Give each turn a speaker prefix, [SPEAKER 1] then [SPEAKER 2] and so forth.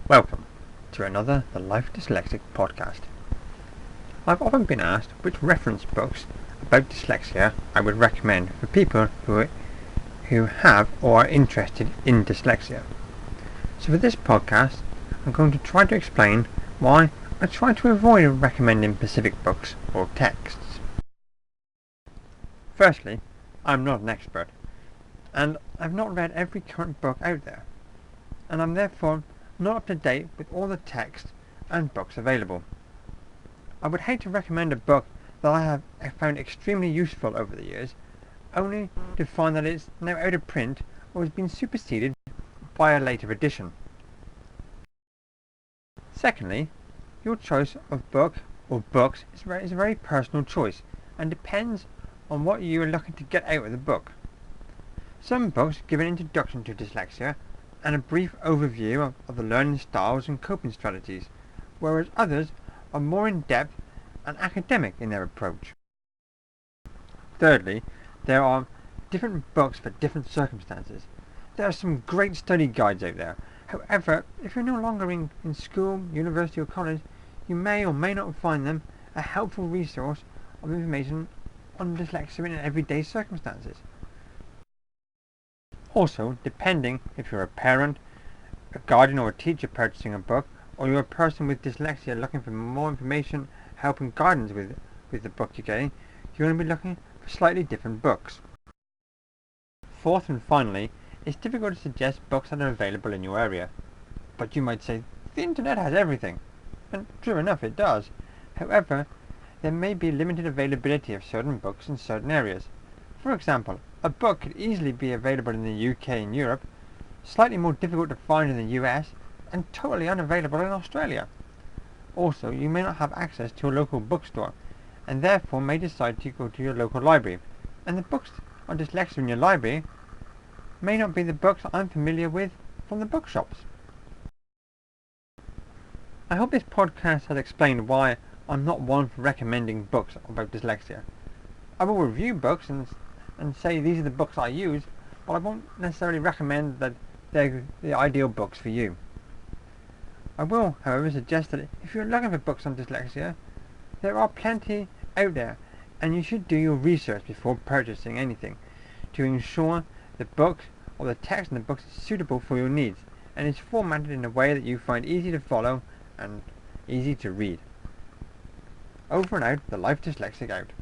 [SPEAKER 1] Welcome to another The Life Dyslexic podcast. I've often been asked which reference books about dyslexia I would recommend for people who have or are interested in dyslexia. So for this podcast, I'm going to try to explain why I try to avoid recommending specific books or texts. Firstly, I'm not an expert, and I've not read every current book out there, and I'm therefore not up to date with all the text and books available. I would hate to recommend a book that I have found extremely useful over the years, only to find that it's now out of print or has been superseded by a later edition. Secondly, your choice of book or books is a very personal choice and depends on what you are looking to get out of the book. Some books give an introduction to dyslexia and a brief overview of the learning styles and coping strategies, whereas others are more in-depth and academic in their approach. Thirdly, there are different books for different circumstances. There are some great study guides out there. However, if you're no longer in school, university or college, you may or may not find them a helpful resource of information on dyslexia in everyday circumstances. Also, depending if you're a parent, a guardian or a teacher purchasing a book, or you're a person with dyslexia looking for more information, help and guidance with the book you're getting, you're going to be looking for slightly different books. Fourth and finally, it's difficult to suggest books that are available in your area. But you might say, the internet has everything. And true enough, it does. However, there may be limited availability of certain books in certain areas. For example, a book could easily be available in the UK and Europe, slightly more difficult to find in the US, and totally unavailable in Australia. Also, you may not have access to a local bookstore, and therefore may decide to go to your local library. And the books on dyslexia in your library may not be the books I'm familiar with from the bookshops. I hope this podcast has explained why I'm not one for recommending books about dyslexia. I will review books and say these are the books I use, but I won't necessarily recommend that they're the ideal books for you. I will, however, suggest that if you're looking for books on dyslexia, there are plenty out there, and you should do your research before purchasing anything to ensure the book or the text in the book is suitable for your needs and is formatted in a way that you find easy to follow and easy to read. Over and out, the Life Dyslexic out.